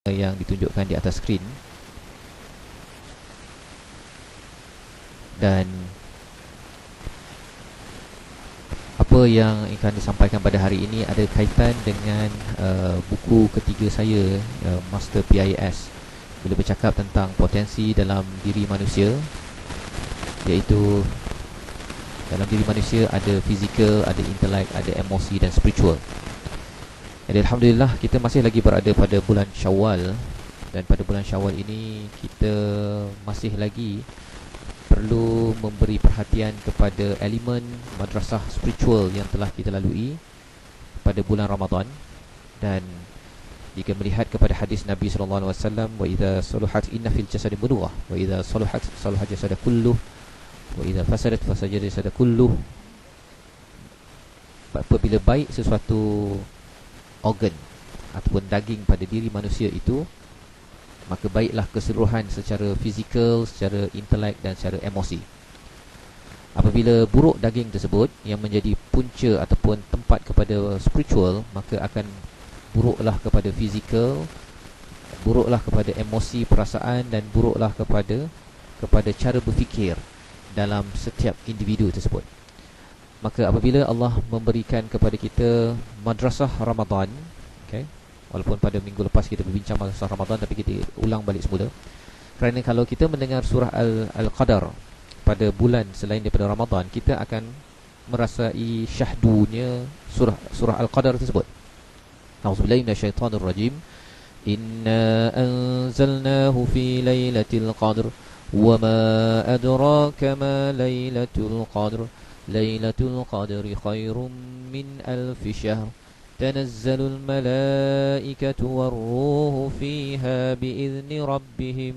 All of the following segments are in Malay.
yang ditunjukkan di atas skrin. Dan apa yang akan disampaikan pada hari ini ada kaitan dengan buku ketiga saya, Master PIS, bila bercakap tentang potensi dalam diri manusia, iaitu dalam diri manusia ada fizikal, ada intelek, ada emosi dan spiritual. Jadi Alhamdulillah kita masih lagi berada pada bulan Syawal. Dan pada bulan Syawal ini kita masih lagi perlu memberi perhatian kepada elemen madrasah spiritual yang telah kita lalui pada bulan Ramadan. Dan jika melihat kepada hadis Nabi SAW, wa idza saluhat inna fil jasadi mudghah wa idza saluhat saluha jasadu kulluh wa idza fasadat fasada jasadu kulluh. Apabila baik sesuatu organ ataupun daging pada diri manusia itu, maka baiklah keseluruhan secara fizikal, secara intelek dan secara emosi. Apabila buruk daging tersebut yang menjadi punca ataupun tempat kepada spiritual, maka akan buruklah kepada fizikal, buruklah kepada emosi, perasaan, dan buruklah kepada cara berfikir dalam setiap individu tersebut. Maka apabila Allah memberikan kepada kita madrasah Ramadan, okay, walaupun pada minggu lepas kita berbincang madrasah Ramadan, tapi kita ulang balik semula. Kerana kalau kita mendengar surah Al-Qadar pada bulan selain daripada Ramadan, kita akan merasai syahdunya surah Al-Qadar tersebut. A'udzubillahi minasyaitonirrajim. Inna anzalnahu fi lailatul qadr wa ma adraka ma lailatul qadr. Lailatul qadri khairum min alfi syahr. Tanazzalul malaikatu warruhu fiha biizni rabbihim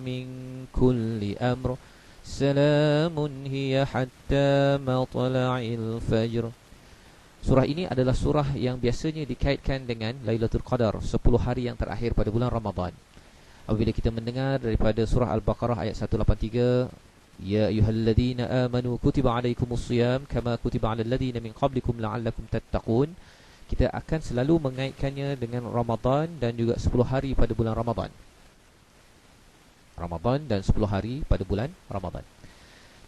min kulli amr. Salamun hiya hatta matla'il fajr. Surah ini adalah surah yang biasanya dikaitkan dengan Lailatul Qadar, 10 hari yang terakhir pada bulan Ramadan. Apabila kita mendengar daripada surah Al-Baqarah ayat 183, Ya ayyuhalladzina amanu kutiba alaikumus siyam kama kutiba alal ladzina min qablikum la'allakum tattaqun, kita akan selalu mengaitkannya dengan Ramadan dan juga 10 hari pada bulan Ramadan. Ramadan dan 10 hari pada bulan Ramadan.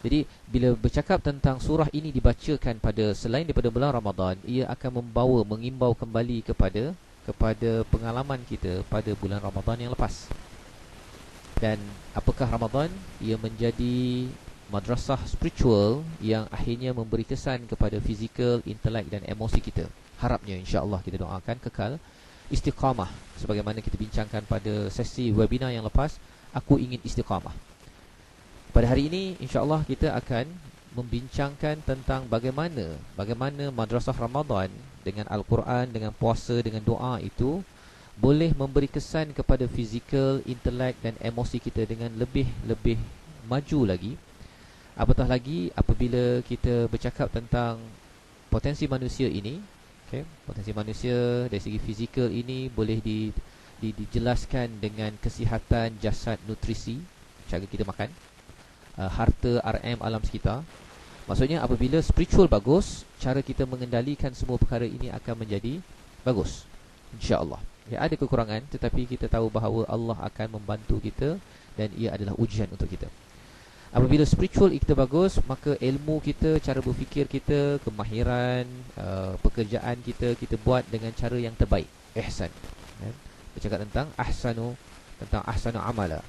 Jadi bila bercakap tentang surah ini dibacakan pada selain daripada bulan Ramadan, ia akan mengimbau kembali kepada pengalaman kita pada bulan Ramadan yang lepas. Dan apakah Ramadan? Ia menjadi madrasah spiritual yang akhirnya memberi kesan kepada fizikal, intelek dan emosi kita. Harapnya insya-Allah kita doakan kekal istiqamah, sebagaimana kita bincangkan pada sesi webinar yang lepas, aku ingin istiqamah. Pada hari ini insya-Allah kita akan membincangkan tentang bagaimana madrasah Ramadan dengan Al-Quran, dengan puasa, dengan doa itu boleh memberi kesan kepada fizikal, intelek dan emosi kita dengan lebih maju lagi. Apatah lagi apabila kita bercakap tentang potensi manusia ini, okay, potensi manusia dari segi fizikal ini boleh dijelaskan dengan kesihatan jasad, nutrisi, cara kita makan, harta, RM alam sekitar. Maksudnya apabila spiritual bagus, cara kita mengendalikan semua perkara ini akan menjadi bagus, insya-Allah. Ya, ada kekurangan, tetapi kita tahu bahawa Allah akan membantu kita dan ia adalah ujian untuk kita. Apabila spiritual kita bagus, maka ilmu kita, cara berfikir kita, kemahiran, pekerjaan kita buat dengan cara yang terbaik, ihsan. Bercakap tentang ahsanu amala.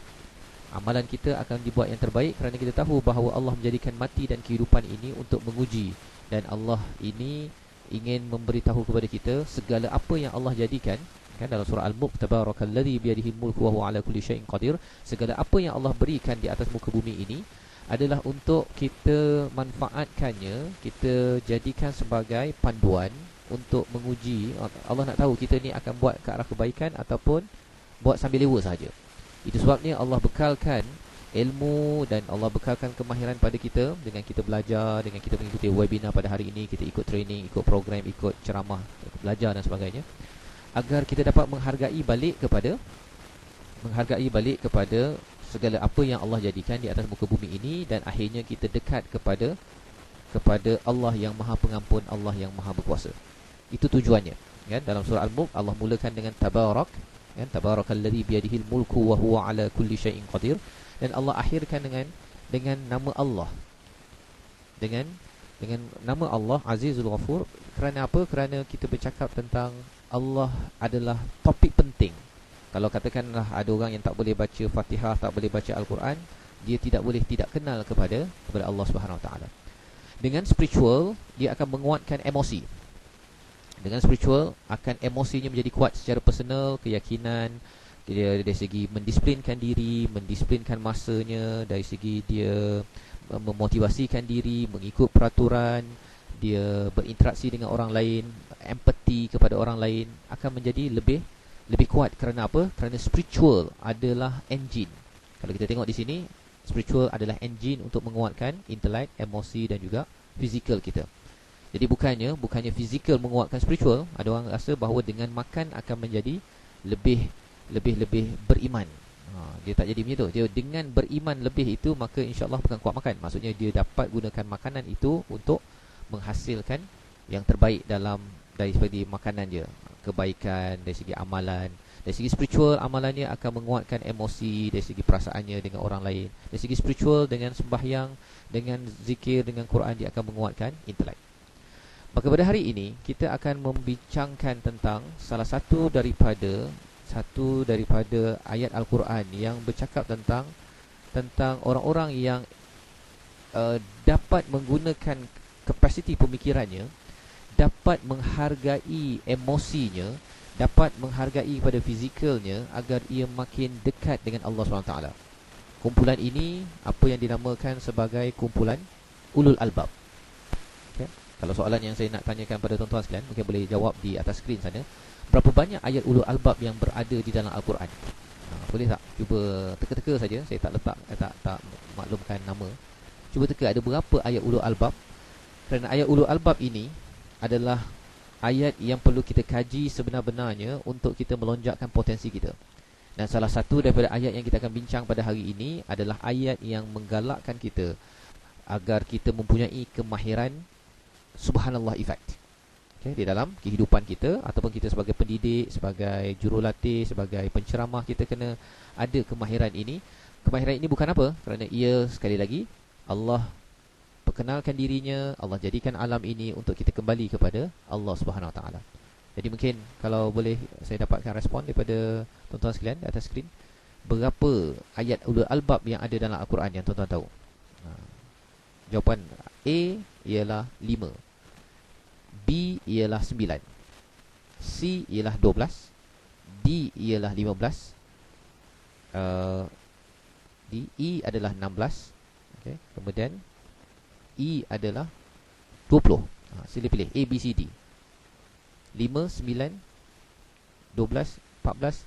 Amalan kita akan dibuat yang terbaik kerana kita tahu bahawa Allah menjadikan mati dan kehidupan ini untuk menguji, dan Allah ini ingin memberitahu kepada kita segala apa yang Allah jadikan. Kan dalam surah Al-Mulk, tabarakalladzi biyadihil mulku wa huwa ala kulli syai'in qadir, segala apa yang Allah berikan di atas muka bumi ini adalah untuk kita manfaatkannya, kita jadikan sebagai panduan untuk menguji. Allah nak tahu kita ni akan buat ke arah kebaikan ataupun buat sambil lewa saja. Itu sebabnya Allah bekalkan ilmu dan Allah bekalkan kemahiran pada kita dengan kita belajar, dengan kita mengikuti webinar pada hari ini, kita ikut training, ikut program, ikut ceramah, ikut belajar dan sebagainya, agar kita dapat menghargai balik kepada segala apa yang Allah jadikan di atas muka bumi ini, dan akhirnya kita dekat kepada Allah yang Maha Pengampun, Allah yang Maha Berkuasa. Itu tujuannya. Kan dalam surah Al-Mulk Allah mulakan dengan tabarak, kan, tabarakalladzi biyadihil mulku wa huwa ala kulli syai'in qadir. Dan Allah akhirkan dengan nama Allah, dengan nama Allah Azizul Ghafur. Kerana apa? Kerana kita bercakap tentang Allah adalah topik penting. Kalau katakanlah ada orang yang tak boleh baca Fatihah, tak boleh baca Al-Quran, dia tidak boleh tidak kenal kepada Allah Subhanahu Wa Taala. Dengan spiritual, dia akan menguatkan emosi. Dengan spiritual, akan emosinya menjadi kuat secara personal, keyakinan, dia dari segi mendisiplinkan diri, mendisiplinkan masanya, dari segi dia memotivasikan diri, mengikut peraturan, dia berinteraksi dengan orang lain, empati kepada orang lain, akan menjadi lebih kuat. Kerana apa? Kerana spiritual adalah engine. Kalau kita tengok di sini, spiritual adalah engine untuk menguatkan intelek, emosi dan juga fizikal kita. Jadi bukannya fizikal menguatkan spiritual. Ada orang rasa bahawa dengan makan akan menjadi lebih beriman. Dia tak jadi macam tu. Dia dengan beriman lebih itu, maka insya-Allah bukan kuat makan. Maksudnya dia dapat gunakan makanan itu untuk menghasilkan yang terbaik dari segi makanan dia, kebaikan dari segi amalan. Dari segi spiritual, amalannya akan menguatkan emosi, dari segi perasaannya dengan orang lain. Dari segi spiritual, dengan sembahyang, dengan zikir, dengan Quran, dia akan menguatkan intelek. Maka pada hari ini kita akan membincangkan tentang salah satu daripada ayat Al-Quran yang bercakap tentang orang-orang yang dapat menggunakan kapasiti pemikirannya, dapat menghargai emosinya, dapat menghargai pada fizikalnya agar ia makin dekat dengan Allah SWT. Kumpulan ini apa yang dinamakan sebagai kumpulan ulul albab. Okay. Kalau soalan yang saya nak tanyakan pada tuan-tuan sekalian, mungkin boleh jawab di atas skrin sana. Berapa banyak ayat ulul albab yang berada di dalam Al-Quran? Boleh tak? Cuba teka-teka saja. Saya tak letak, tak maklumkan nama. Cuba teka ada berapa ayat ulul albab. Kerana ayat ulul albab ini adalah ayat yang perlu kita kaji sebenar-benarnya untuk kita melonjakkan potensi kita. Dan salah satu daripada ayat yang kita akan bincang pada hari ini adalah ayat yang menggalakkan kita agar kita mempunyai kemahiran subhanallah effect. Okay, di dalam kehidupan kita, ataupun kita sebagai pendidik, sebagai jurulatih, sebagai penceramah, kita kena ada kemahiran ini. Kemahiran ini bukan apa? Kerana ia, sekali lagi, Allah perkenalkan dirinya, Allah jadikan alam ini untuk kita kembali kepada Allah Subhanahu Wa Taala. Jadi mungkin kalau boleh saya dapatkan respon daripada tuan-tuan sekalian di atas skrin, berapa ayat ulul albab yang ada dalam Al-Quran yang tuan-tuan tahu? Jawapan A ialah 5, B ialah 9, C ialah 12, D ialah 15, E adalah 16, okay. Kemudian E adalah 20. Sila pilih A, B, C, D. 5, 9, 12, 14,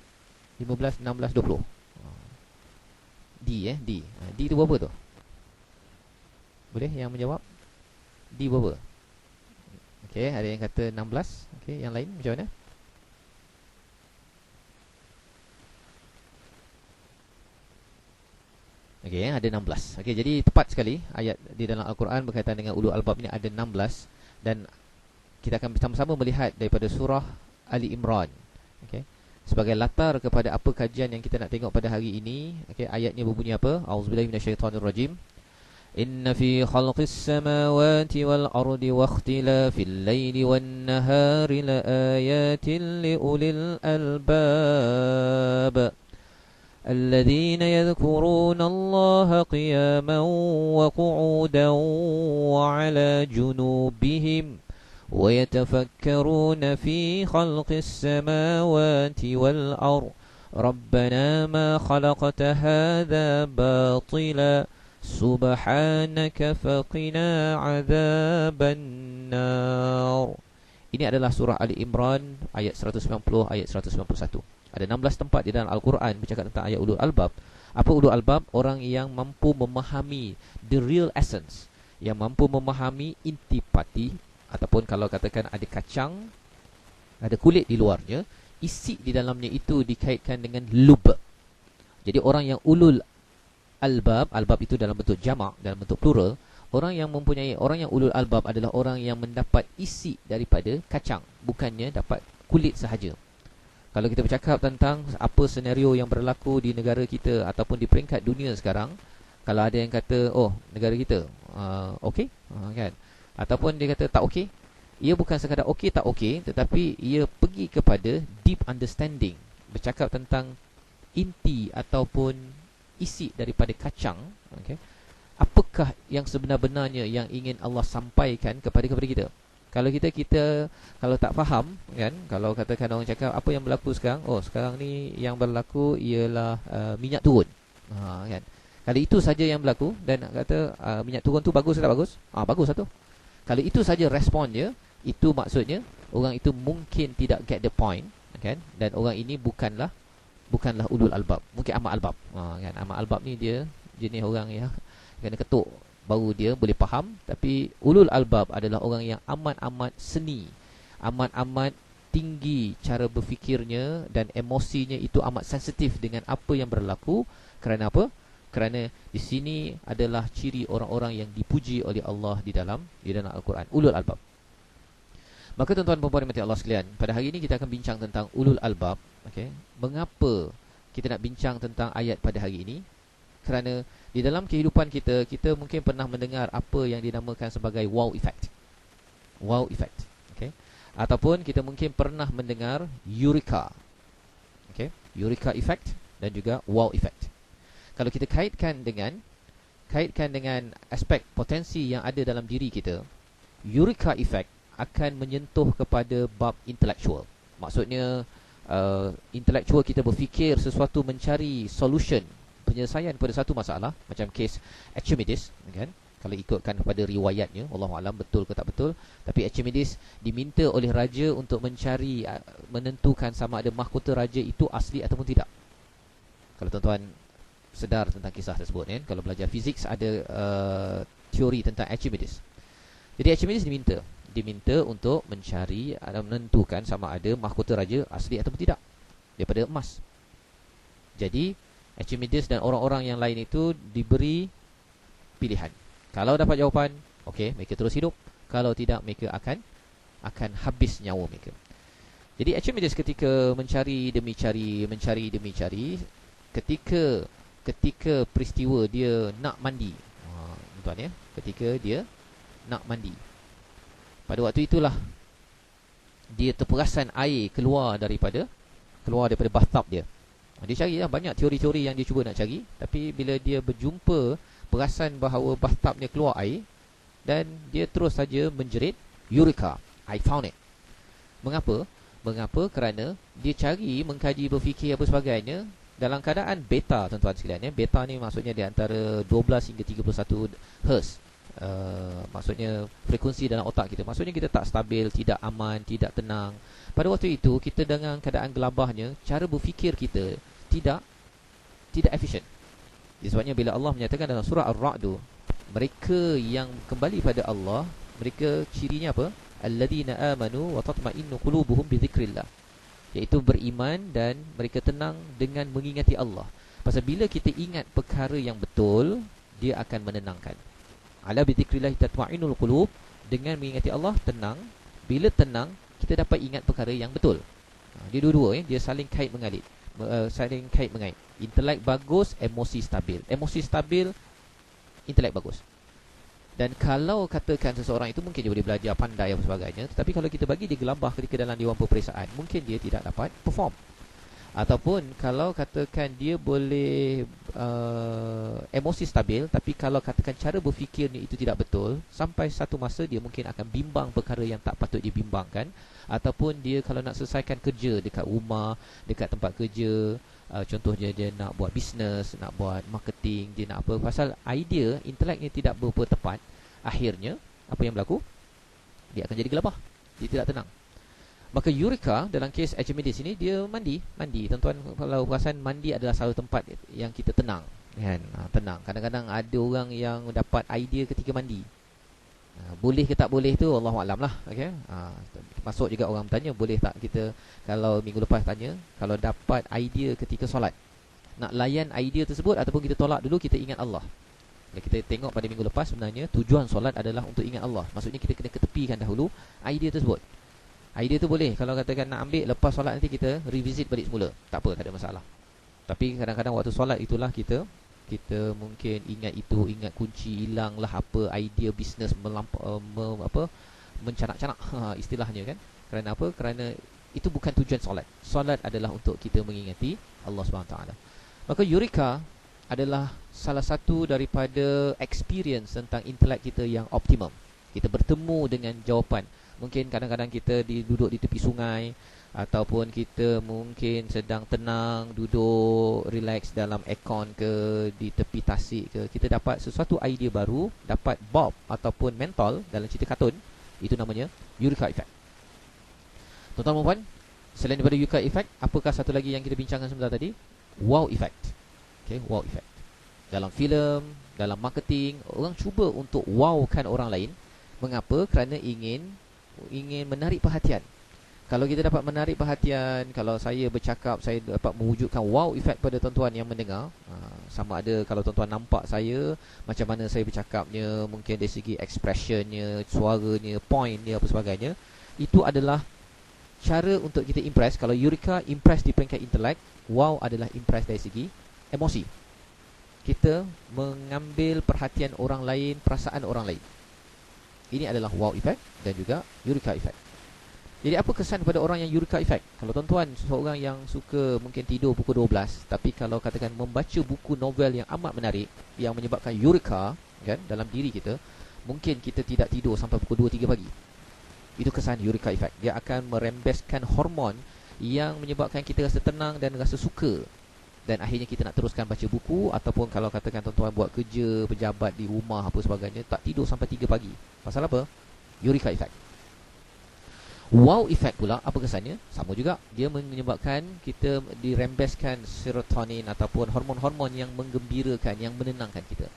15, 16, 20. D D. D itu berapa tu? Boleh yang menjawab? D berapa? Okey, ada yang kata 16. Okey, yang lain macam mana? Okey, ada 16. Okey, jadi tepat sekali ayat di dalam Al-Quran berkaitan dengan ulul albab ini ada 16. Dan kita akan bersama-sama melihat daripada surah Ali Imran. Okey, sebagai latar kepada apa kajian yang kita nak tengok pada hari ini. Okey, ayatnya berbunyi apa? Auzubillahi minasyaitonirrajim. Inna fi khalqis samawati wal ardi wa ikhtilafil laili wan nahari la ayatin li ulil albab alladhina yadhkuruna Allaha qiyaman wa qu'udan wa 'ala junubihim wa yatafakkaruna fi khalqis samawati wal ardi rabbana ma khalaqta hadha batila subhanaka faqina adzaban nar. Ini adalah surah Ali Imran ayat 190, ayat 191. Ada 16 tempat di dalam Al-Quran bercakap tentang ayat ulul albab. Apa ulul albab? Orang yang mampu memahami the real essence, yang mampu memahami intipati, ataupun kalau katakan ada kacang, ada kulit di luarnya, isi di dalamnya itu dikaitkan dengan lub. Jadi orang yang ulul albab, albab itu dalam bentuk jamak, dalam bentuk plural. Orang yang ulul albab adalah orang yang mendapat isi daripada kacang, bukannya dapat kulit sahaja. Kalau kita bercakap tentang apa senario yang berlaku di negara kita ataupun di peringkat dunia sekarang, kalau ada yang kata, oh negara kita okey, kan, ataupun dia kata tak okey, ia bukan sekadar okey tak okey, tetapi ia pergi kepada deep understanding, bercakap tentang inti ataupun isi daripada kacang. Okay, apakah yang sebenar-benarnya yang ingin Allah sampaikan kepada kita. Kalau kita kalau tak faham, kan, kalau katakan orang cakap apa yang berlaku sekarang, oh sekarang ni yang berlaku ialah minyak turun, kan. Kalau itu saja yang berlaku dan kata minyak turun tu bagus atau tak bagus? Bagus lah tu. Kalau itu saja respon dia, itu maksudnya orang itu mungkin tidak get the point, kan, dan orang ini bukanlah ulul albab, mungkin amat albab. Kan, amat albab ni dia jenis orang yang kena ketuk baru dia boleh faham. Tapi ulul albab adalah orang yang amat-amat seni, amat-amat tinggi cara berfikirnya, dan emosinya itu amat sensitif dengan apa yang berlaku. Kerana apa? Kerana di sini adalah ciri orang-orang yang dipuji oleh Allah di dalam Al-Quran, ulul albab. Maka tuan-tuan dan puan-puan dimati Allah sekalian, pada hari ini kita akan bincang tentang ulul albab. Okay. Mengapa kita nak bincang tentang ayat pada hari ini? Kerana di dalam kehidupan kita, kita mungkin pernah mendengar apa yang dinamakan sebagai wow effect. Wow effect. Okay. Ataupun kita mungkin pernah mendengar Eureka. Okay. Eureka effect dan juga wow effect. Kalau kita kaitkan dengan aspek potensi yang ada dalam diri kita, Eureka effect akan menyentuh kepada bab intellectual. Maksudnya intellectual kita berfikir sesuatu, mencari solution, penyelesaian pada satu masalah, macam kes Archimedes, kan? Kalau ikutkan pada riwayatnya, Wallahualam betul ke tak betul, tapi Archimedes diminta oleh raja untuk mencari, menentukan sama ada mahkota raja itu asli ataupun tidak. Kalau tuan-tuan sedar tentang kisah tersebut, kan? Kalau belajar fizik ada teori tentang Archimedes. Jadi Archimedes diminta untuk mencari, menentukan sama ada mahkota raja asli ataupun tidak daripada emas. Jadi Archimedes dan orang-orang yang lain itu diberi pilihan. Kalau dapat jawapan, okey, mereka terus hidup. Kalau tidak, mereka akan habis nyawa mereka. Jadi Archimedes ketika mencari demi cari, ketika peristiwa dia nak mandi, tuan ya, ketika dia nak mandi, pada waktu itulah dia terperasan air keluar daripada bathtub dia. Dia carilah banyak teori-teori yang dia cuba nak cari, tapi bila dia berjumpa, perasan bahawa bathtubnya keluar air, dan dia terus saja menjerit, Eureka, I found it. Mengapa? Kerana dia cari, mengkaji, berfikir apa sebagainya dalam keadaan beta, tuan-tuan sekalian. Beta ni maksudnya di antara 12 hingga 31 Hz. Maksudnya frekuensi dalam otak kita. Maksudnya kita tak stabil, tidak aman, tidak tenang. Pada waktu itu kita dengan keadaan gelabahnya, cara berfikir kita tidak efisien. Sebabnya bila Allah menyatakan dalam surah Ar-Ra'd, mereka yang kembali pada Allah, mereka cirinya apa? Alladzina amanu wa tatma'innu qulubuhum bi dzikrillah, iaitu beriman dan mereka tenang dengan mengingati Allah. Pasal bila kita ingat perkara yang betul, dia akan menenangkan. Ala bi dzikrillah tatma'innul qulub, dengan mengingati Allah tenang. Bila tenang, kita dapat ingat perkara yang betul. Dia dua-dua, dia saling kait mengait. Intelek bagus, emosi stabil. Emosi stabil, intelek bagus. Dan kalau katakan seseorang itu mungkin dia boleh belajar, pandai dan sebagainya, tetapi kalau kita bagi dia gelabah ketika dalam dewan peperiksaan, mungkin dia tidak dapat perform. Ataupun kalau katakan dia boleh emosi stabil, tapi kalau katakan cara berfikirnya itu tidak betul, sampai satu masa dia mungkin akan bimbang perkara yang tak patut dibimbangkan. Ataupun dia kalau nak selesaikan kerja dekat rumah, dekat tempat kerja, contohnya dia nak buat bisnes, nak buat marketing, dia nak apa, pasal idea, inteleknya tidak berapa tepat, akhirnya apa yang berlaku? Dia akan jadi gelabah, dia tidak tenang. Maka Eureka dalam kes Archimedes ini, dia mandi. Tuan-tuan kalau perasan, mandi adalah satu tempat yang kita tenang, kan? Tenang. Kadang-kadang ada orang yang dapat idea ketika mandi. Boleh ke tak boleh tu Allahualam lah. Okay? Masuk juga orang bertanya, boleh tak kita, kalau minggu lepas tanya, kalau dapat idea ketika solat, nak layan idea tersebut ataupun kita tolak dulu, kita ingat Allah. Kalau kita tengok pada minggu lepas, sebenarnya tujuan solat adalah untuk ingat Allah. Maksudnya kita kena ketepikan dahulu idea tersebut. Idea tu boleh, kalau katakan nak ambil lepas solat nanti kita revisit balik semula, tak apa, tak ada masalah. Tapi kadang-kadang waktu solat itulah kita mungkin ingat itu, ingat kunci, hilang lah apa idea bisnes mencanak-canak istilahnya kan. Kerana apa? Kerana itu bukan tujuan solat. Solat adalah untuk kita mengingati Allah SWT. Maka eureka adalah salah satu daripada experience tentang intelek kita yang optimum. Kita bertemu dengan jawapan. Mungkin kadang-kadang kita duduk di tepi sungai, ataupun kita mungkin sedang tenang, duduk relax dalam aircon ke, di tepi tasik ke, kita dapat sesuatu idea baru, dapat bulb ataupun mentol dalam cerita kartun. Itu namanya eureka effect. Tuan-tuan dan puan, selain daripada eureka effect, apakah satu lagi yang kita bincangkan sebentar tadi? Wow effect. Okay, wow effect. Dalam filem, dalam marketing, orang cuba untuk wowkan orang lain. Mengapa? Kerana ingin menarik perhatian. Kalau kita dapat menarik perhatian, kalau saya bercakap, saya dapat mewujudkan wow effect pada tuan-tuan yang mendengar. Sama ada kalau tuan-tuan nampak saya, macam mana saya bercakapnya, mungkin dari segi expressionnya, suaranya, pointnya, apa sebagainya. Itu adalah cara untuk kita impress. Kalau eureka impress di peringkat intelek, wow adalah impress dari segi emosi. Kita mengambil perhatian orang lain, perasaan orang lain. Ini adalah wow effect dan juga eureka effect. Jadi apa kesan kepada orang yang eureka effect? Kalau tuan-tuan seorang yang suka mungkin tidur pukul 12, tapi kalau katakan membaca buku novel yang amat menarik, yang menyebabkan eureka kan dalam diri kita, mungkin kita tidak tidur sampai pukul 2-3 pagi. Itu kesan eureka effect. Dia akan merembeskan hormon yang menyebabkan kita rasa tenang dan rasa suka. Dan akhirnya kita nak teruskan baca buku, ataupun kalau katakan tuan-tuan buat kerja, pejabat di rumah apa sebagainya, tak tidur sampai 3 pagi. Pasal apa? Eureka effect. Wow effect pula, apa kesannya? Sama juga, dia menyebabkan kita dirembeskan serotonin ataupun hormon-hormon yang menggembirakan, yang menenangkan kita.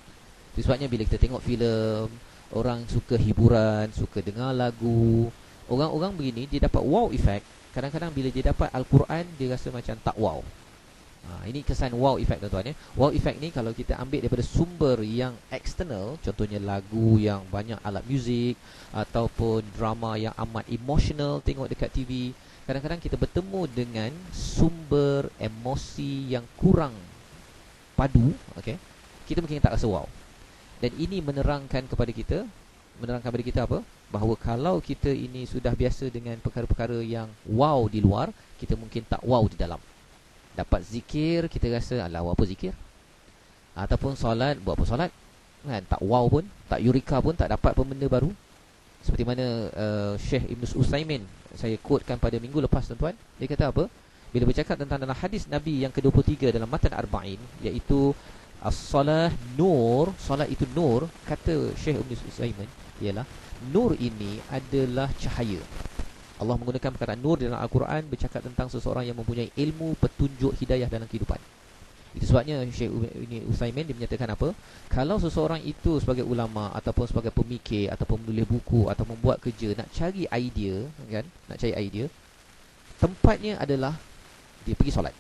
Itu sebabnya bila kita tengok filem, orang suka hiburan, suka dengar lagu, orang-orang begini dia dapat wow effect. Kadang-kadang bila dia dapat Al-Quran, dia rasa macam tak wow. Ini kesan wow effect tuan-tuan ya. Wow effect ni kalau kita ambil daripada sumber yang eksternal, contohnya lagu yang banyak alat muzik, ataupun drama yang amat emotional tengok dekat TV, kadang-kadang kita bertemu dengan sumber emosi yang kurang padu, okay? Kita mungkin tak rasa wow. Dan ini menerangkan kepada kita apa? Bahawa kalau kita ini sudah biasa dengan perkara-perkara yang wow di luar, kita mungkin tak wow di dalam. Dapat zikir, kita rasa alah apa zikir, ataupun solat, buat apa solat kan, tak wow pun, tak eureka pun, tak dapat pun benda baru. Seperti mana Syekh Ibn Utsaimin, saya quotekan pada minggu lepas tuan-tuan, dia kata apa? Bila bercakap tentang dalam hadis Nabi yang ke-23 dalam Matan Arba'in, iaitu as-salah nur, solat itu nur, kata Syekh Ibn Utsaimin ialah nur ini adalah cahaya. Allah menggunakan perkataan nur dalam Al-Quran, bercakap tentang seseorang yang mempunyai ilmu, petunjuk, hidayah dalam kehidupan. Itu sebabnya Syekh Utsaimin dia menyatakan apa? Kalau seseorang itu sebagai ulama, ataupun sebagai pemikir, ataupun menulis buku, atau membuat kerja, nak cari idea kan, nak cari idea, tempatnya adalah dia pergi solat.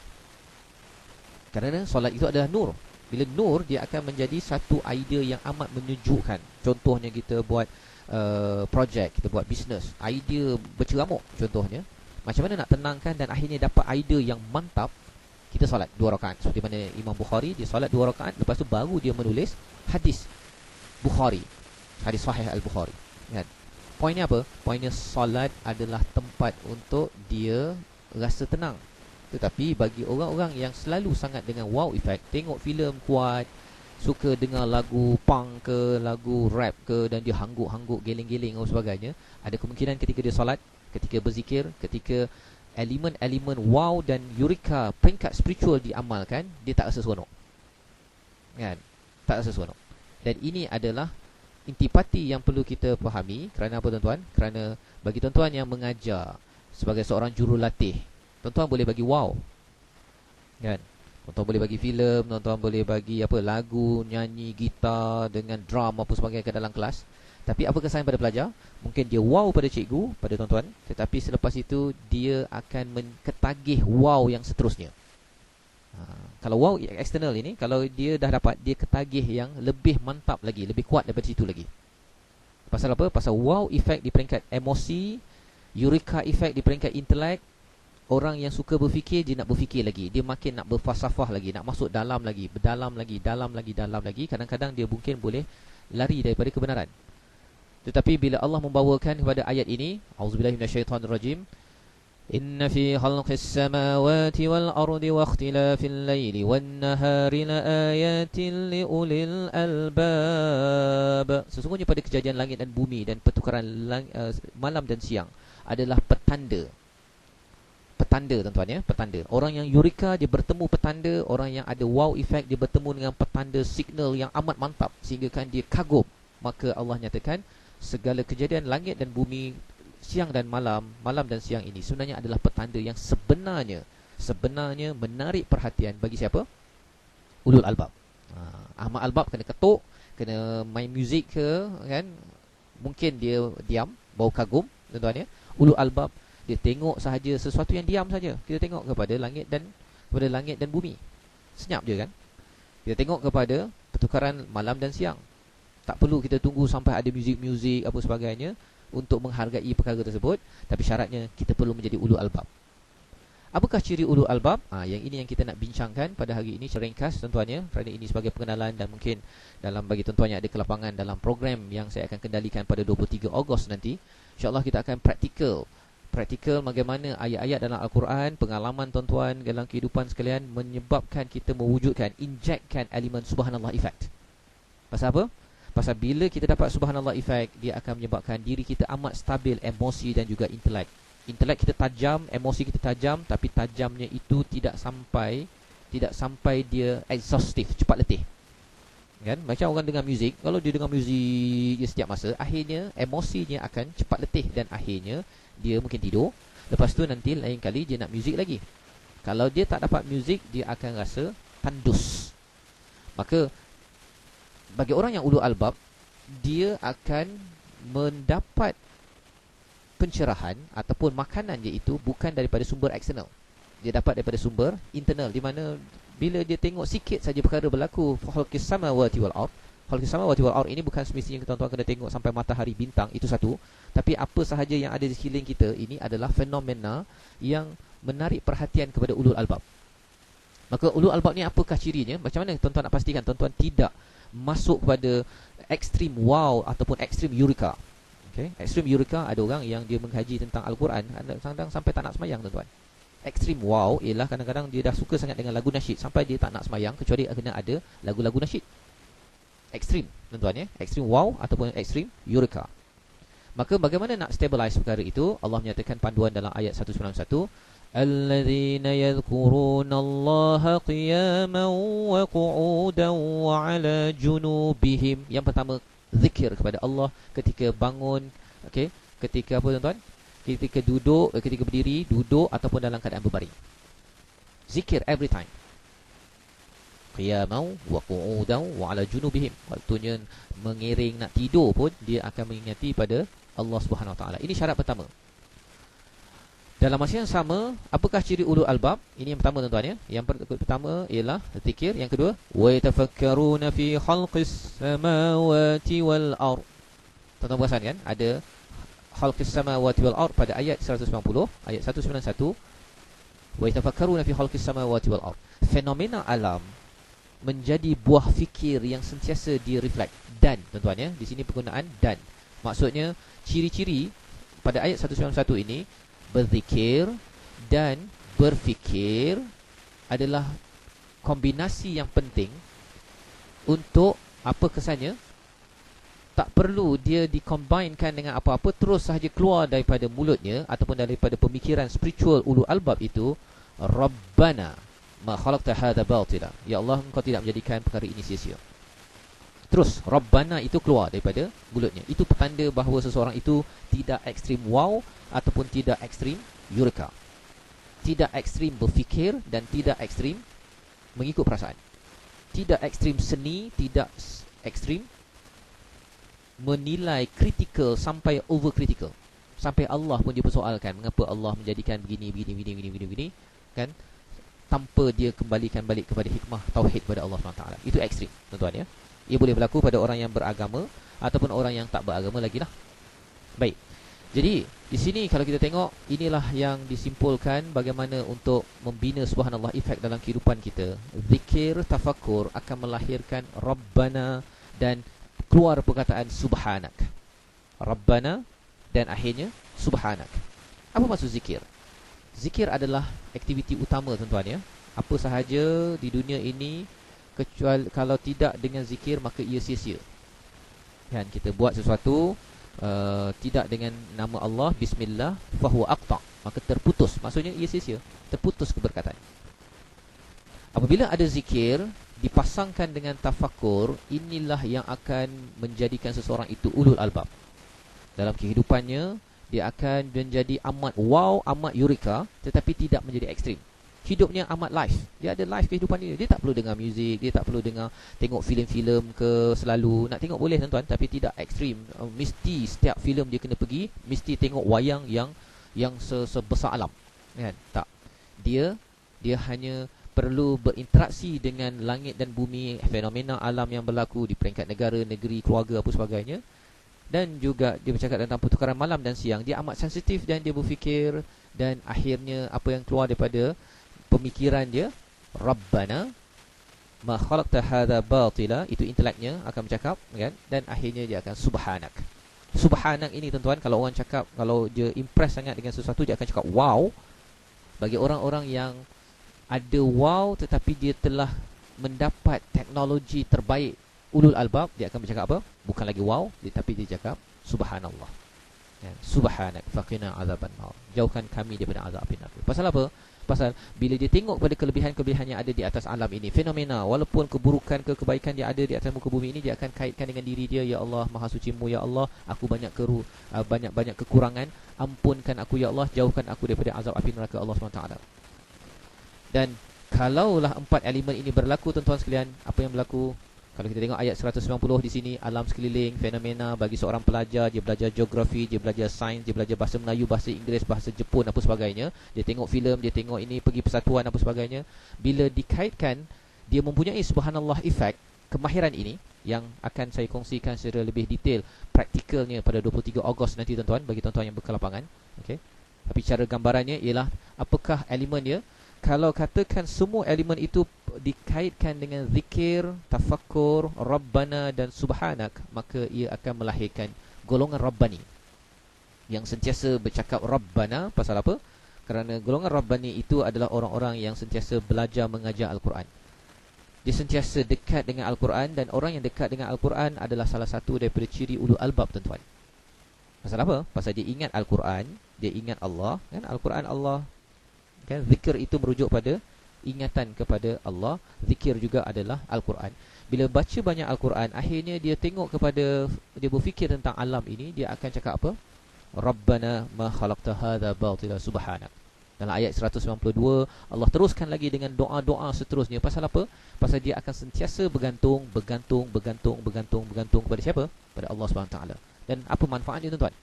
Kerana solat itu adalah nur. Bila nur, dia akan menjadi satu idea yang amat menyejukkan. Contohnya kita buat projek, kita buat bisnes, idea berceramuk contohnya, macam mana nak tenangkan dan akhirnya dapat idea yang mantap, kita solat 2 rakaat. Seperti mana Imam Bukhari, dia solat 2 rakaat, lepas tu baru dia menulis hadis Bukhari, hadis sahih Al-Bukhari kan. Poinnya apa? Poinnya solat adalah tempat untuk dia rasa tenang. Tetapi bagi orang-orang yang selalu sangat dengan wow effect, tengok filem kuat, suka dengar lagu punk ke, lagu rap ke, dan dia hangguk-hangguk, geling-geling dan sebagainya, ada kemungkinan ketika dia solat, ketika berzikir, ketika elemen-elemen wow dan eureka peringkat spiritual diamalkan, dia tak rasa seronok kan? Tak rasa seronok. Dan ini adalah intipati yang perlu kita fahami. Kerana apa tuan-tuan? Kerana bagi tuan-tuan yang mengajar sebagai seorang jurulatih, tuan-tuan boleh bagi wow kan? Tuan-tuan boleh bagi filem, tuan-tuan boleh bagi apa, lagu, nyanyi, gitar dengan drum apa sebagainya ke dalam kelas. Tapi apa kesan pada pelajar? Mungkin dia wow pada cikgu, pada tuan-tuan, tetapi selepas itu dia akan ketagih wow yang seterusnya. Kalau wow eksternal ini, kalau dia dah dapat, dia ketagih yang lebih mantap lagi, lebih kuat daripada situ lagi. Pasal apa? Pasal wow effect di peringkat emosi, Eureka effect di peringkat intelek, orang yang suka berfikir, dia nak berfikir lagi, dia makin nak berfalsafah lagi, nak masuk dalam lagi, berdalam lagi, dalam lagi, dalam lagi. Kadang-kadang dia mungkin boleh lari daripada kebenaran. Tetapi bila Allah membawakan kepada ayat ini, auzubillahi minasyaitonirrajim, inna fi khalqis samawati wal ardi wa ikhtilafil laili wan nahari laayatin liulil albab. Sesungguhnya pada kejadian langit dan bumi dan pertukaran malam dan siang adalah petanda. Petanda, tuan-tuan ya, petanda. Orang yang eureka dia bertemu petanda, orang yang ada wow effect dia bertemu dengan petanda signal yang amat mantap sehingga kan dia kagum. Maka Allah nyatakan segala kejadian langit dan bumi, siang dan malam, malam dan siang ini sebenarnya adalah petanda yang sebenarnya menarik perhatian bagi siapa? Ulul albab. Ahmad albab kena ketuk, kena main muzik ke kan? Mungkin dia diam, bau kagum, tuan-tuan ya. Ulul albab dia tengok sahaja sesuatu yang diam saja. Kita tengok kepada langit dan bumi. Senyap je kan? Kita tengok kepada pertukaran malam dan siang. Tak perlu kita tunggu sampai ada muzik-muzik apa sebagainya untuk menghargai perkara tersebut. Tapi syaratnya kita perlu menjadi ulul albab. Apakah ciri ulul albab? Yang ini yang kita nak bincangkan pada hari ini secara ringkas, tuan-tuan ya. Kerana ini sebagai pengenalan dan mungkin dalam bagi tuan-tuan yang ada kelapangan dalam program yang saya akan kendalikan pada 23 Ogos nanti, insya-Allah kita akan praktikal bagaimana ayat-ayat dalam Al-Quran, pengalaman tuan-tuan dalam kehidupan sekalian menyebabkan kita mewujudkan, injectkan elemen subhanallah effect. Pasal apa? Pasal bila kita dapat subhanallah effect, dia akan menyebabkan diri kita amat stabil emosi dan juga intelek. Intelek kita tajam, emosi kita tajam, tapi tajamnya itu tidak sampai dia exhaustive, cepat letih. Kan? Macam orang dengar muzik, kalau dia dengar muzik setiap masa, akhirnya emosinya akan cepat letih dan akhirnya dia mungkin tidur. Lepas tu nanti lain kali dia nak muzik lagi. Kalau dia tak dapat muzik, dia akan rasa tandus. Maka bagi orang yang ulul albab, dia akan mendapat pencerahan ataupun makanan dia itu bukan daripada sumber eksternal. Dia dapat daripada sumber internal, di mana bila dia tengok sikit saja perkara berlaku, khalqis samawati wal ard. Khalqis samawati wal ard ini bukan semestinya tuan-tuan kena tengok sampai matahari, bintang, itu satu. Tapi apa sahaja yang ada di sekeliling kita ini adalah fenomena yang menarik perhatian kepada ulul albab. Maka ulul albab ni apakah cirinya? Macam mana tuan-tuan nak pastikan tuan-tuan tidak masuk kepada ekstrim wow ataupun ekstrim eureka? Okay? Ekstrim eureka, ada orang yang dia mengkaji tentang Al-Quran kadang-kadang sampai tak nak semayang, tuan-tuan. Ekstrim wow ialah kadang-kadang dia dah suka sangat dengan lagu nasyid sampai dia tak nak semayang kecuali kena ada lagu-lagu nasyid. Ekstrim, tuan-tuan ya. Ekstrim wow ataupun ekstrim eureka. Maka bagaimana nak stabilize perkara itu? Allah menyatakan panduan dalam ayat 191, alladzina yadhkurunallaha qiyaman wa qu'udan wa 'ala junubihim. Yang pertama, zikir kepada Allah ketika bangun, okey, ketika apa tuan-tuan? Ketika duduk, ketika berdiri, duduk ataupun dalam keadaan berbaring. Zikir every time. Qiyamau wa qu'udan wa 'ala junubihim. Waktunya mengiring nak tidur pun dia akan mengingati pada Allah Subhanahu Wa Taala. Ini syarat pertama. Dalam masa yang sama, apakah ciri ulul albab? Ini yang pertama, tuan-tuan ya. Yang pertama ialah zikir, yang kedua wa yatafakkaruna fi khalqis samawati wal ard. Tuan-tuan perasan kan? Ada khalqis samawati wal ard pada ayat 190, ayat 191. Wa yatafakkaruna fi khalqis samawati wal ard. Fenomena alam menjadi buah fikir yang sentiasa direflect. Dan, tuan-tuan ya, di sini penggunaan dan. Maksudnya ciri-ciri pada ayat 191 ini, berzikir dan berfikir adalah kombinasi yang penting untuk apa kesannya? Tak perlu dia dikombinekan dengan apa-apa, terus sahaja keluar daripada mulutnya ataupun daripada pemikiran spiritual ulul albab itu, Rabbana ma khalaqta hadza batila. Ya Allah, engkau tidak menjadikan perkara ini sia-sia. Terus Rabbana itu keluar daripada mulutnya. Itu petanda bahawa seseorang itu tidak ekstrim wow ataupun tidak ekstrim eureka. Tidak ekstrim berfikir dan tidak ekstrim mengikut perasaan. Tidak ekstrim seni, tidak ekstrim menilai kritikal sampai over critical. Sampai Allah pun dia persoalkan mengapa Allah menjadikan begini kan, tanpa dia kembalikan balik kepada hikmah tauhid kepada Allah SWT. Itu ekstrim, tuan-tuan ya. Ia boleh berlaku pada orang yang beragama ataupun orang yang tak beragama lagi lah. Baik. Jadi di sini kalau kita tengok, inilah yang disimpulkan bagaimana untuk membina subhanallah efek dalam kehidupan kita. Zikir, tafakur akan melahirkan Rabbana dan keluar perkataan subhanak. Rabbana dan akhirnya subhanak. Apa maksud zikir? Zikir adalah aktiviti utama tuan-tuan ya. Apa sahaja di dunia ini, kecuali kalau tidak dengan zikir maka ia sia-sia. Kan kita buat sesuatu tidak dengan nama Allah, bismillah, fahuwa aqta', maka terputus, maksudnya ia sia-sia, terputus keberkatan. Apabila ada zikir dipasangkan dengan tafakur, inilah yang akan menjadikan seseorang itu ulul albab. Dalam kehidupannya dia akan menjadi amat wow, amat eureka, tetapi tidak menjadi ekstrim. Hidupnya amat live. Dia ada live kehidupan dia. Dia tak perlu dengar muzik, dia tak perlu dengar, tengok filem-filem ke selalu. Nak tengok boleh tuan-tuan, tapi tidak ekstrim. Mesti setiap filem dia kena pergi, mesti tengok wayang yang sebesar alam. Kan? Tak. Dia hanya perlu berinteraksi dengan langit dan bumi, fenomena alam yang berlaku di peringkat negara, negeri, keluarga apa sebagainya. Dan juga dia bercakap tentang pertukaran malam dan siang. Dia amat sensitif dan dia berfikir, dan akhirnya apa yang keluar daripada pemikiran dia, Rabbana ma khalaqta hadza batila, itu inteleknya akan bercakap kan, dan akhirnya dia akan subhanak. Subhanak ini tuan-tuan, kalau orang cakap, kalau dia impress sangat dengan sesuatu, dia akan cakap wow. Bagi orang-orang yang ada wow tetapi dia telah mendapat teknologi terbaik, ulul albab, dia akan bercakap apa? Bukan lagi wow, tapi dia cakap subhanallah. Ya, subhanak faqina azaban nar. Jauhkan kami daripada azab api neraka. Pasal apa? Pasal bila dia tengok pada kelebihan-kelebihan yang ada di atas alam ini, fenomena, walaupun keburukan ke kebaikan dia ada di atas muka bumi ini, dia akan kaitkan dengan diri dia. Ya Allah, maha suci-Mu, ya Allah, aku banyak kekurangan, ampunkan aku ya Allah, jauhkan aku daripada azab api neraka Allah SWT. Dan kalaulah empat elemen ini berlaku tuan-tuan sekalian, apa yang berlaku? Kalau kita tengok ayat 190 di sini, alam sekeliling, fenomena bagi seorang pelajar, dia belajar geografi, dia belajar sains, dia belajar bahasa Melayu, bahasa Inggeris, bahasa Jepun, apa sebagainya. Dia tengok filem, dia tengok ini, pergi persatuan, apa sebagainya. Bila dikaitkan, dia mempunyai subhanallah efek, kemahiran ini, yang akan saya kongsikan secara lebih detail, praktikalnya pada 23 Ogos nanti tuan-tuan, bagi tuan-tuan yang berkelapangan. Okay? Tapi cara gambarannya ialah, apakah elemen dia? Kalau katakan semua elemen itu dikaitkan dengan zikir, tafakkur, Rabbana dan subhanak, maka ia akan melahirkan golongan Rabbani yang sentiasa bercakap Rabbana. Pasal apa? Kerana golongan Rabbani itu adalah orang-orang yang sentiasa belajar mengajar Al-Quran. Dia sentiasa dekat dengan Al-Quran, dan orang yang dekat dengan Al-Quran adalah salah satu daripada ciri ulul albab tuan-tuan. Pasal apa? Pasal dia ingat Al-Quran, dia ingat Allah, kan? Al-Quran Allah, kan? Zikir itu merujuk pada ingatan kepada Allah. Zikir juga adalah Al-Quran. Bila baca banyak Al-Quran, akhirnya dia tengok kepada, dia berfikir tentang alam ini, dia akan cakap apa? Rabbana ma khalaqta hadza batila subhanak. Dalam ayat 192, Allah teruskan lagi dengan doa-doa seterusnya. Pasal apa? Pasal dia akan sentiasa bergantung kepada siapa? Pada Allah SWT. Dan apa manfaatnya tuan-tuan?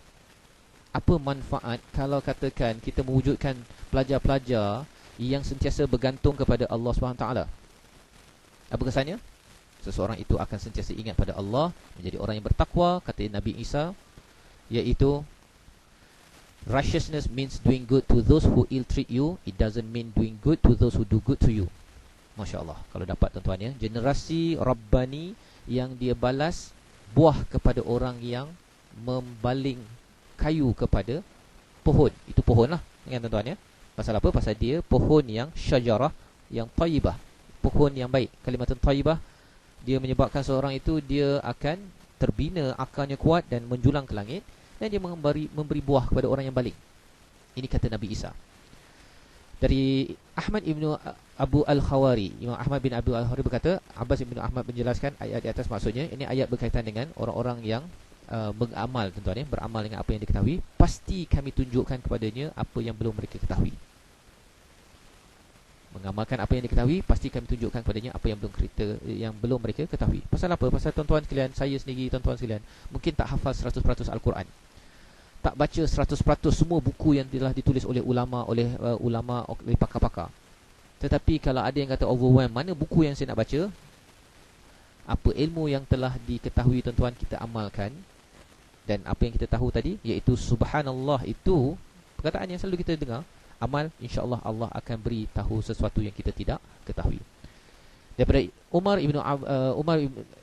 Apa manfaat kalau katakan kita mewujudkan pelajar-pelajar yang sentiasa bergantung kepada Allah SWT? Apa kesannya? Seseorang itu akan sentiasa ingat pada Allah, menjadi orang yang bertakwa, kata Nabi Isa, iaitu righteousness means doing good to those who ill treat you. It doesn't mean doing good to those who do good to you. Masya Allah. Kalau dapat tuan-tuan ya, generasi Rabbani yang dia balas buah kepada orang yang membaling kayu kepada pohon. Itu pohon lah, kan tuan-tuan ya. Pasal apa? Pasal dia pohon yang syajarah, yang tayyibah, pohon yang baik. Kalimatun tayyibah, dia menyebabkan seorang itu dia akan terbina, akarnya kuat dan menjulang ke langit, dan dia memberi buah kepada orang yang baling. Ini kata Nabi Isa. Dari Ahmad ibnu Abu Al-Khawari, Imam Ahmad bin Abu Al-Khawari berkata, Abbas ibnu Ahmad menjelaskan ayat di atas, maksudnya ini ayat berkaitan dengan orang-orang yang beramal tuan-tuan ya, beramal dengan apa yang diketahui, pasti kami tunjukkan kepadanya apa yang belum mereka ketahui. Mengamalkan apa yang diketahui, pasti kami tunjukkan kepadanya apa yang belum mereka ketahui. Pasal apa? Pasal tuan-tuan sekalian, saya sendiri, tuan-tuan sekalian, mungkin tak hafal 100% Al-Quran, tak baca 100% semua buku yang telah ditulis oleh ulama, oleh pakar-pakar. Tetapi kalau ada yang kata overwhelm, mana buku yang saya nak baca, apa ilmu yang telah diketahui tuan-tuan kita amalkan, Dan apa yang kita tahu tadi, iaitu subhanallah itu perkataan yang selalu kita dengar. Amal, insya-Allah Allah akan beri tahu sesuatu yang kita tidak ketahui. Daripada Umar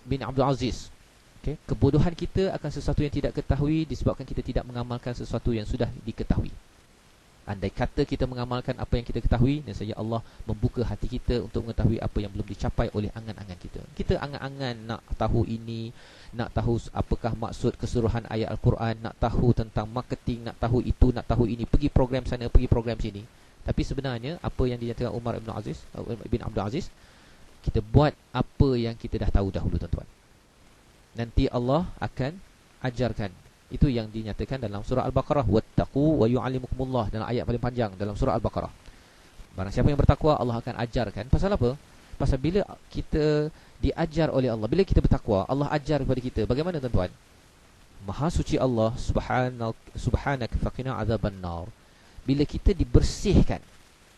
bin Abdul Aziz, okay, kebodohan kita akan sesuatu yang tidak ketahui disebabkan kita tidak mengamalkan sesuatu yang sudah diketahui. Andai kata kita mengamalkan apa yang kita ketahui, nescaya Allah membuka hati kita untuk mengetahui apa yang belum dicapai oleh angan-angan kita. Kita angan-angan nak tahu ini, nak tahu apakah maksud keseluruhan ayat Al-Quran, nak tahu tentang marketing, nak tahu itu, nak tahu ini, pergi program sana, pergi program sini. Tapi sebenarnya apa yang dinyatakan Umar bin Abdul Aziz, kita buat apa yang kita dah tahu dahulu, tuan-tuan. Nanti Allah akan ajarkan. Itu yang dinyatakan dalam surah Al-Baqarah, wattaqu wa yu'allimukumullah, dalam ayat paling panjang dalam surah Al-Baqarah. Barang siapa yang bertakwa, Allah akan ajarkan. Pasal apa? Pasal bila kita diajar oleh Allah, bila kita bertakwa, Allah ajar kepada kita. Bagaimana, tuan-tuan? Maha suci Allah, subhanaka faqina azaban nar. Bila kita dibersihkan,